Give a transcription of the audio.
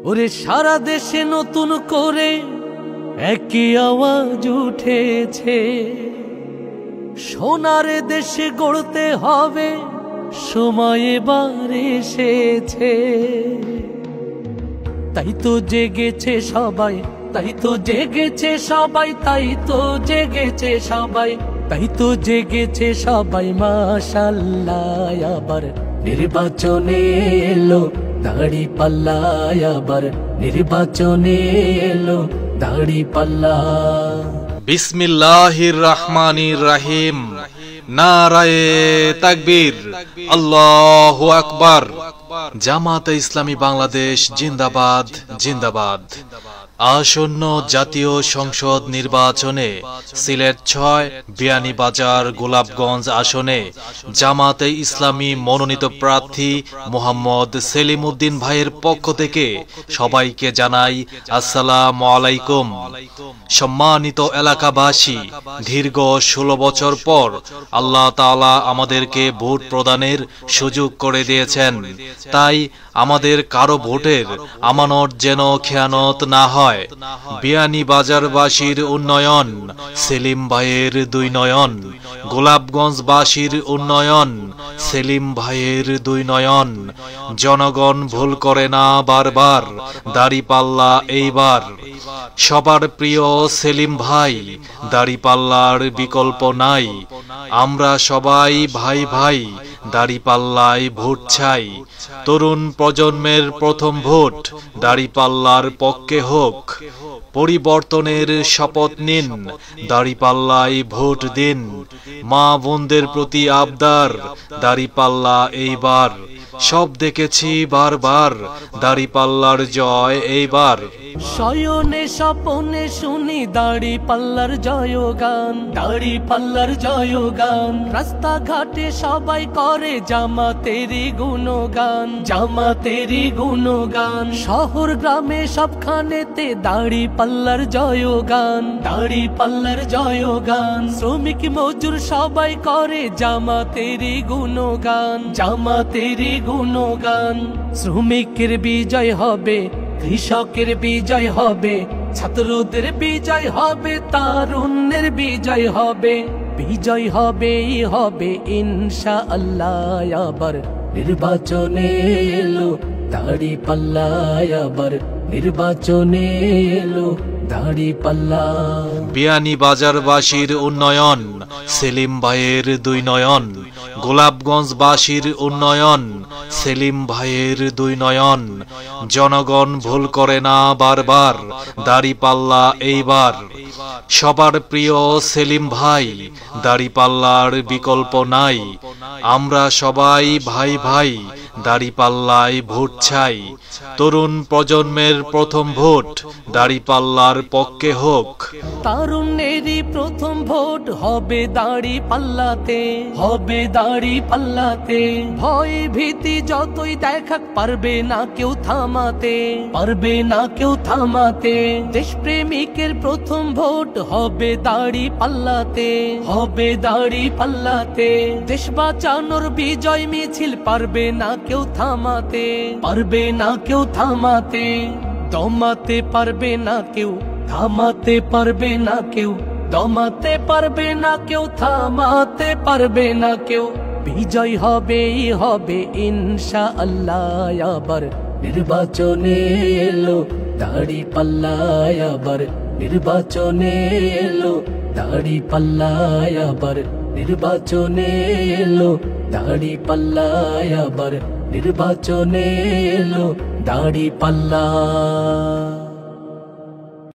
ওরে সারা দেশে নতুন করে একই আওয়াজ উঠেছে, সোনার দেশে গড়তে হবে সময় এবার এসেছে। তাই তো জেগেছে সবাই, তাই তো জেগেছে সবাই, তাই তো জেগেছে সবাই, তাই তো জেগেছে সবাই মাশাআল্লাহ। আবার নির্বাচনে এলো দাঁড়িপাল্লা, আবার নির্বাচনে এলো দাঁড়িপাল্লা। বিসমিল্লাহির রহমানির রহিম। নারায়ে তাকবীর, আল্লাহু আকবার। জামাতে ইসলামী বাংলাদেশ জিন্দাবাদ জিন্দাবাদ। আসন্ন জাতীয় সংসদ নির্বাচনে সিলেট ৬ বিয়ানীবাজার গোলাপগঞ্জ আসনে জামাতে ইসলামী মনোনীত প্রার্থী মোহাম্মদ সেলিম উদ্দিন ভাইয়ের পক্ষ থেকে সবাইকে জানাই আসসালামু আলাইকুম। সম্মানিত এলাকাবাসী, দীর্ঘ ১৬ বছর পর আল্লাহ তাআলা আমাদেরকে ভোট প্রদানের সুযোগ করে দিয়েছেন। তাই আমাদের কারো ভোটের আমানত যেন খেয়ানত না হয়। বিয়ানীবাজারবাসীর উন্নয়ন সেলিম ভাইয়ের দুই নয়ন, গোলাপগঞ্জবাসীর উন্নয়ন সেলিম ভাইয়ের দুই নয়ন। জনগণ ভুল করে না বারবার, দাঁড়িপাল্লা এইবার। সবার প্রিয় সেলিম ভাই, দাঁড়িপাল্লার বিকল্প নাই। আমরা সবাই ভাই ভাই, দাঁড়িপাল্লায় ভোট চাই। তরুণ প্রজন্মের প্রথম ভোট দাঁড়িপাল্লার পক্ষে হোক। পরিবর্তনের শপথ নিন, দাঁড়িপাল্লায় ভোট দিন। মা বোনদের প্রতি আবদার, দাঁড়িপাল্লা এইবার। সব দেখেছি বারবার, দাঁড়িপাল্লার জয় এইবার। শয়নে স্বপনে শুনি দাঁড়িপাল্লার জয়গান, দাঁড়িপাল্লার জয়গান। রাস্তাঘাটে সবাই করে জামাতেরই গুণগান, জামাতেরই গুণগান। শহর গ্রামে সবখানেতে দাঁড়িপাল্লার জয়গান, দাঁড়িপাল্লার জয়গান। শ্রমিক মজুর সবাই করে জামাতেরই গুণগান, জামাতেরই গুণগান। শ্রমিকের বিজয় হবে, কৃষকের বিজয় হবে, ছাত্রদের বিজয় হবে, তারুণ্যের বিজয় হবে। বিজয় হবেই হবে ইনশাআল্লাহ। আবার নির্বাচনে এলো দাঁড়িপাল্লা, আবার নির্বাচনে এলো দাঁড়িপাল্লা। বিয়ানীবাজারবাসীর উন্নয়ন সেলিম ভাইয়ের দুই নয়ন, গোলাপগঞ্জবাসীর উন্নয়ন সেলিম ভাইয়ের দুই নয়ন। জনগণ ভুল করে না বারবার, দাঁড়িপাল্লা এইবার। সবার প্রিয় সেলিম ভাই, দাঁড়িপাল্লার বিকল্প নাই। আমরা সবাই ভাই ভাই, দাঁড়িপাল্লায় ভোট চাই। তরুণ প্রজন্মের প্রথম ভোট দাঁড়িপাল্লার পক্ষে হোক। তারুণ্যেরই প্রথম ভোট হবে দাঁড়িপাল্লাতে, হবে দাঁড়িপাল্লাতে। ভয় ভীতি যতই দেখাক পারবে না কেউ থামাতে, পারবে না কেউ থামাতে। দেশপ্রেমিকের প্রথম ভোট হবে দাঁড়িপাল্লাতে, হবে দাঁড়িপাল্লাতে। দেশ বাঁচানোর বিজয় মিছিল পারবে না কেউ থামাতে, পারবে না কেউ থামাতে। দমাতে পারবে না কেউ, থামাতে পারবে না কেউ, দমাতে পারবে না কেউ, থামাতে পারবে না কেউ। বিজয় হবেই হবে ইনশাআল্লাহ। আবার নির্বাচনে এলো দাঁড়িপাল্লা, আবার নির্বাচনে এলো দাঁড়িপাল্লা, আবার নির্বাচনে এলো দাঁড়িপাল্লা, আবার নির্বাচনে এলো দাঁড়িপাল্লা।